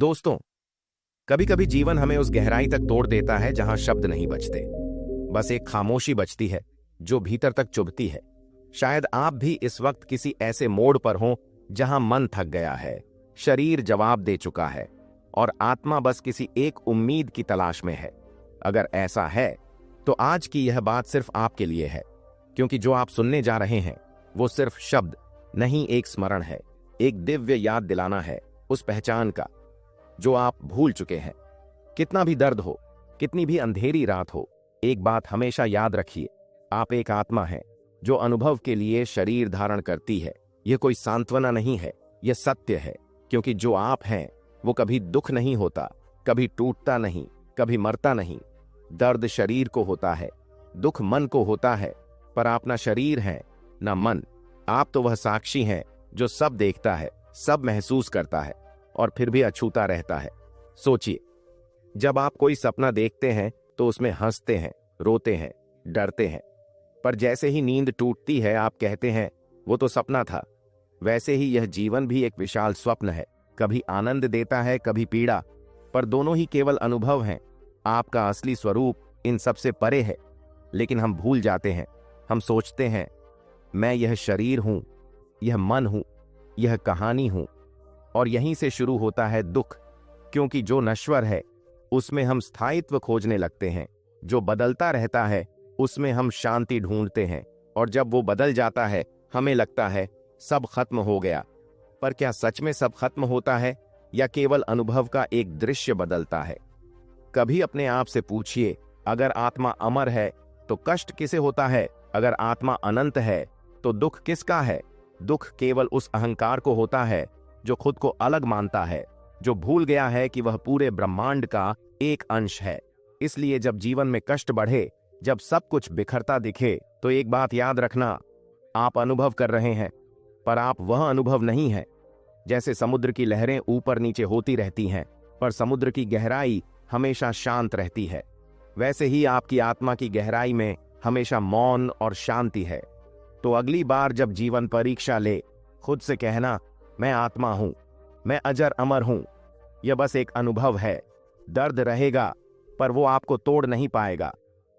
दोस्तों, कभी कभी जीवन हमें उस गहराई तक तोड़ देता है जहां शब्द नहीं बचते, बस एक खामोशी बचती है जो भीतर तक चुभती है। शायद आप भी इस वक्त किसी ऐसे मोड़ पर हों जहां मन थक गया है, शरीर जवाब दे चुका है और आत्मा बस किसी एक उम्मीद की तलाश में है। अगर ऐसा है तो आज की यह बात सिर्फ आपके लिए है, क्योंकि जो आप सुनने जा रहे हैं वो सिर्फ शब्द नहीं, एक स्मरण है, एक दिव्य याद दिलाना है उस पहचान का जो आप भूल चुके हैं। कितना भी दर्द हो, कितनी भी अंधेरी रात हो, एक बात हमेशा याद रखिए, आप एक आत्मा हैं जो अनुभव के लिए शरीर धारण करती है। यह कोई सांत्वना नहीं है, यह सत्य है, क्योंकि जो आप हैं वो कभी दुख नहीं होता, कभी टूटता नहीं, कभी मरता नहीं। दर्द शरीर को होता है, दुख मन को होता है, पर आप ना शरीर हैं ना मन। आप तो वह साक्षी हैं जो सब देखता है, सब महसूस करता है और फिर भी अछूता रहता है। सोचिए, जब आप कोई सपना देखते हैं तो उसमें हंसते हैं, रोते हैं, डरते हैं, पर जैसे ही नींद टूटती है आप कहते हैं वो तो सपना था। वैसे ही यह जीवन भी एक विशाल स्वप्न है, कभी आनंद देता है, कभी पीड़ा, पर दोनों ही केवल अनुभव हैं। आपका असली स्वरूप इन सबसे परे है, लेकिन हम भूल जाते हैं। हम सोचते हैं मैं यह शरीर हूं, यह मन हूं, यह कहानी हूं, और यहीं से शुरू होता है दुख, क्योंकि जो नश्वर है उसमें हम स्थायित्व खोजने लगते हैं, जो बदलता रहता है उसमें हम शांति ढूंढते हैं, और जब वो बदल जाता है हमें लगता है सब खत्म हो गया। पर क्या सच में सब खत्म होता है या केवल अनुभव का एक दृश्य बदलता है? कभी अपने आप से पूछिए, अगर आत्मा अमर है तो कष्ट किसे होता है? अगर आत्मा अनंत है तो दुख किसका है? दुख केवल उस अहंकार को होता है जो खुद को अलग मानता है, जो भूल गया है कि वह पूरे ब्रह्मांड का एक अंश है। इसलिए जब जीवन में कष्ट बढ़े, जब सब कुछ बिखरता दिखे, तो एक बात याद रखना, आप अनुभव कर रहे हैं, पर आप वह अनुभव नहीं है। जैसे समुद्र की लहरें ऊपर नीचे होती रहती हैं, पर समुद्र की गहराई हमेशा शांत रहती है, वैसे ही आपकी आत्मा की गहराई में हमेशा मौन और शांति है। तो अगली बार जब जीवन परीक्षा ले, खुद से कहना, मैं आत्मा हूं, मैं अजर अमर हूं, यह बस एक अनुभव है। दर्द रहेगा पर वो आपको तोड़ नहीं पाएगा,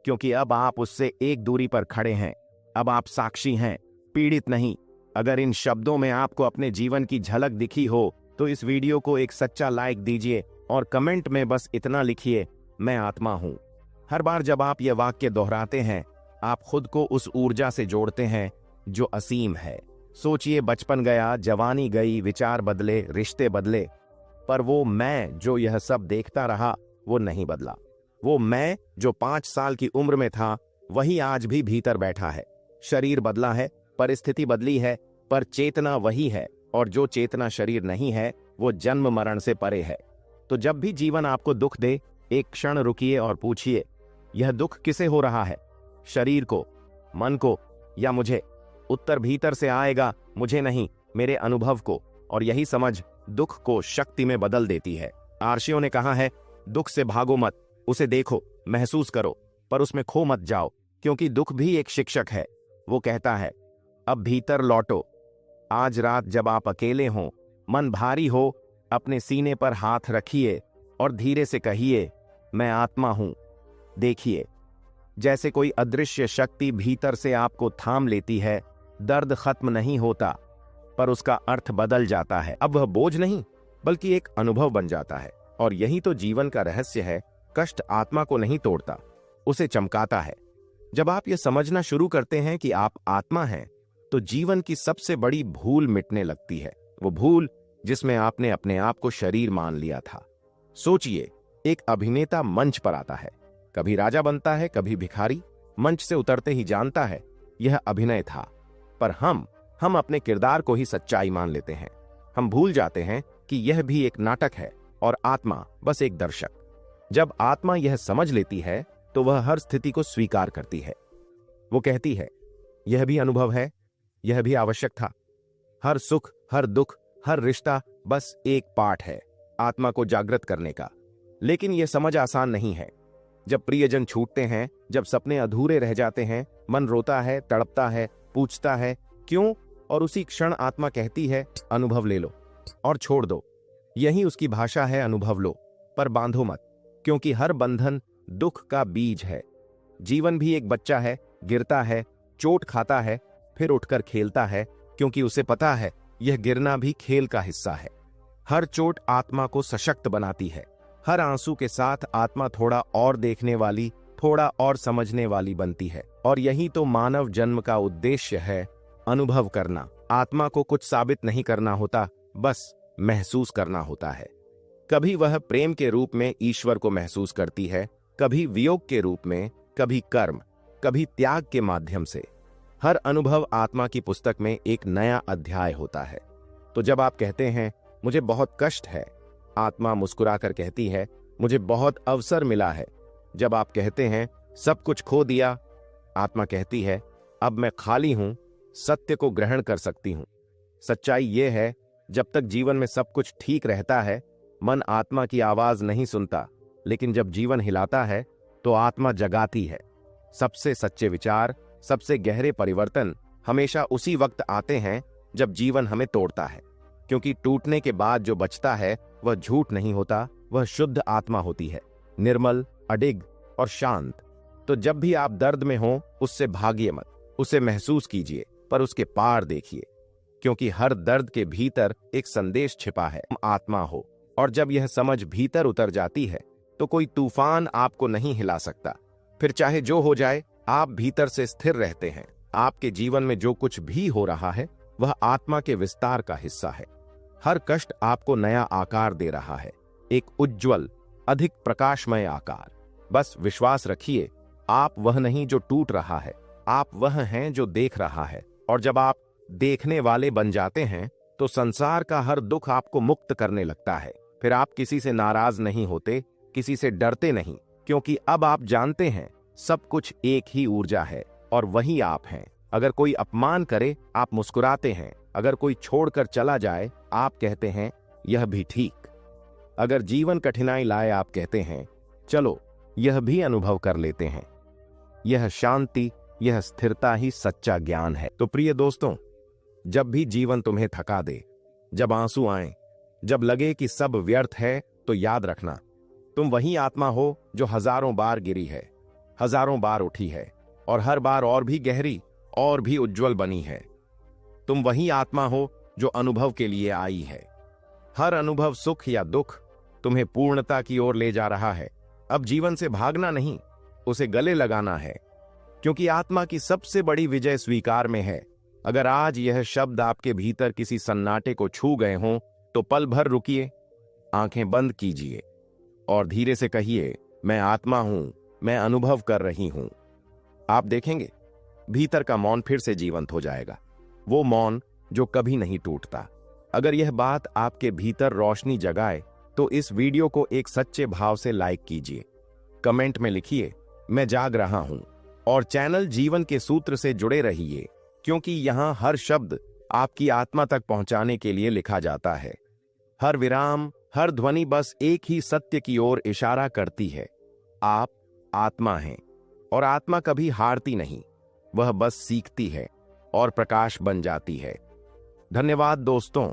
क्योंकि अब आप उससे एक दूरी पर खड़े हैं। अब आप साक्षी हैं, पीड़ित नहीं। अगर इन शब्दों में आपको अपने जीवन की झलक दिखी हो तो इस वीडियो को एक सच्चा लाइक दीजिए और कमेंट में बस इतना लिखिए, मैं आत्मा हूं। हर बार जब आप ये वाक्य दोहराते हैं, आप खुद को उस ऊर्जा से जोड़ते हैं जो असीम है। सोचिए, बचपन गया, जवानी गई, विचार बदले, रिश्ते बदले, पर वो मैं जो यह सब देखता रहा वो नहीं बदला। वो मैं जो 5 साल की उम्र में था वही आज भी भीतर बैठा है। शरीर बदला है, परिस्थिति बदली है, पर चेतना वही है, और जो चेतना शरीर नहीं है वो जन्म मरण से परे है। तो जब भी जीवन आपको दुख दे, एक क्षण रुकिए और पूछिए, यह दुख किसे हो रहा है? शरीर को, मन को या मुझे? उत्तर भीतर से आएगा, मुझे नहीं, मेरे अनुभव को। और यही समझ दुख को शक्ति में बदल देती है। आर्षियों ने कहा है, दुख से भागो मत, उसे देखो, महसूस करो, पर उसमें खो मत जाओ, क्योंकि दुख भी एक शिक्षक है। वो कहता है, अब भीतर लौटो। आज रात जब आप अकेले हों, मन भारी हो, अपने सीने पर हाथ रखिए और धीरे से कहिए, मैं आत्मा हूं। देखिए, जैसे कोई अदृश्य शक्ति भीतर से आपको थाम लेती है। दर्द खत्म नहीं होता, पर उसका अर्थ बदल जाता है। अब वह बोझ नहीं, बल्कि एक अनुभव बन जाता है। और यही तो जीवन का रहस्य है। कष्ट आत्मा को नहीं तोड़ता, उसे चमकाता है। जब आप यह समझना शुरू करते हैं कि आप आत्मा हैं, तो जीवन की सबसे बड़ी भूल मिटने लगती है। वो भूल जिसमें आपने अपने आप को शरीर मान लिया था। सोचिए, एक अभिनेता मंच पर आता है, कभी राजा बनता है, कभी भिखारी। मंच से उतरते ही जानता है यह अभिनय था, पर हम अपने किरदार को ही सच्चाई मान लेते हैं। हम भूल जाते हैं कि यह भी एक नाटक है और आत्मा बस एक दर्शक। जब आत्मा यह समझ लेती है तो वह हर स्थिति को स्वीकार करती है। वो कहती है, यह भी अनुभव है, यह भी आवश्यक था। हर सुख, हर दुख, हर रिश्ता बस एक पाठ है आत्मा को जागृत करने का। लेकिन यह समझ आसान नहीं है। जब प्रियजन छूटते हैं, जब सपने अधूरे रह जाते हैं, मन रोता है, तड़पता है, पूछता है क्यों, और उसी क्षण आत्मा कहती है, अनुभव ले लो और छोड़ दो। यही उसकी भाषा है। अनुभव लो, पर बांधो मत, क्योंकि हर बंधन दुख का बीज है। जीवन भी एक बच्चा है, गिरता है, चोट खाता है, फिर उठकर खेलता है, क्योंकि उसे पता है यह गिरना भी खेल का हिस्सा है। हर चोट आत्मा को सशक्त बनाती है। हर आंसू के साथ आत्मा थोड़ा और देखने वाली, थोड़ा और समझने वाली बनती है। और यही तो मानव जन्म का उद्देश्य है, अनुभव करना। आत्मा को कुछ साबित नहीं करना होता, बस महसूस करना होता है। कभी वह प्रेम के रूप में ईश्वर को महसूस करती है, कभी वियोग के रूप में, कभी कर्म, कभी त्याग के माध्यम से। हर अनुभव आत्मा की पुस्तक में एक नया अध्याय होता है। तो जब आप कहते हैं मुझे बहुत कष्ट है, आत्मा मुस्कुराकर कहती है मुझे बहुत अवसर मिला है। जब आप कहते हैं सब कुछ खो दिया, आत्मा कहती है अब मैं खाली हूं, सत्य को ग्रहण कर सकती हूं। सच्चाई यह है, जब तक जीवन में सब कुछ ठीक रहता है, मन आत्मा की आवाज नहीं सुनता, लेकिन जब जीवन हिलाता है तो आत्मा जगाती है। सबसे सच्चे विचार, सबसे गहरे परिवर्तन हमेशा उसी वक्त आते हैं जब जीवन हमें तोड़ता है, क्योंकि टूटने के बाद जो बचता है वह झूठ नहीं होता, वह शुद्ध आत्मा होती है, निर्मल, अडिग और शांत। तो जब भी आप दर्द में हो, उससे भागिए मत, उसे महसूस कीजिए, पर उसके पार देखिए, क्योंकि हर दर्द के भीतर एक संदेश छिपा है, आत्मा हो। और जब यह समझ भीतर उतर जाती है तो कोई तूफान आपको नहीं हिला सकता। फिर चाहे जो हो जाए, आप भीतर से स्थिर रहते हैं। आपके जीवन में जो कुछ भी हो रहा है वह आत्मा के विस्तार का हिस्सा है। हर कष्ट आपको नया आकार दे रहा है, एक उज्जवल, अधिक प्रकाशमय आकार। बस विश्वास रखिए, आप वह नहीं जो टूट रहा है, आप वह हैं जो देख रहा है। और जब आप देखने वाले बन जाते हैं तो संसार का हर दुख आपको मुक्त करने लगता है। फिर आप किसी से नाराज नहीं होते, किसी से डरते नहीं, क्योंकि अब आप जानते हैं सब कुछ एक ही ऊर्जा है और वही आप हैं। अगर कोई अपमान करे, आप मुस्कुराते हैं। अगर कोई छोड़कर चला जाए, आप कहते हैं यह भी ठीक। अगर जीवन कठिनाई लाए, आप कहते हैं चलो यह भी अनुभव कर लेते हैं। यह शांति, यह स्थिरता ही सच्चा ज्ञान है। तो प्रिय दोस्तों, जब भी जीवन तुम्हें थका दे, जब आंसू आए, जब लगे कि सब व्यर्थ है, तो याद रखना तुम वही आत्मा हो जो हजारों बार गिरी है, हजारों बार उठी है, और हर बार और भी गहरी और भी उज्जवल बनी है। तुम वही आत्मा हो जो अनुभव के लिए आई है। हर अनुभव, सुख या दुख, तुम्हें पूर्णता की ओर ले जा रहा है। अब जीवन से भागना नहीं, उसे गले लगाना है, क्योंकि आत्मा की सबसे बड़ी विजय स्वीकार में है। अगर आज यह शब्द आपके भीतर किसी सन्नाटे को छू गए हों, तो पल भर रुकिए, आंखें बंद कीजिए और धीरे से कहिए मैं आत्मा हूं, मैं अनुभव कर रही हूं। आप देखेंगे भीतर का मौन फिर से जीवंत हो जाएगा, वो मौन जो कभी नहीं टूटता। अगर यह बात आपके भीतर रोशनी जगाए तो इस वीडियो को एक सच्चे भाव से लाइक कीजिए, कमेंट में लिखिए मैं जाग रहा हूं, और चैनल जीवन के सूत्र से जुड़े रहिए, क्योंकि यहां हर शब्द आपकी आत्मा तक पहुंचाने के लिए लिखा जाता है। हर विराम, हर ध्वनि बस एक ही सत्य की ओर इशारा करती है। आप आत्मा हैं, और आत्मा कभी हारती नहीं, वह बस सीखती है और प्रकाश बन जाती है। धन्यवाद दोस्तों।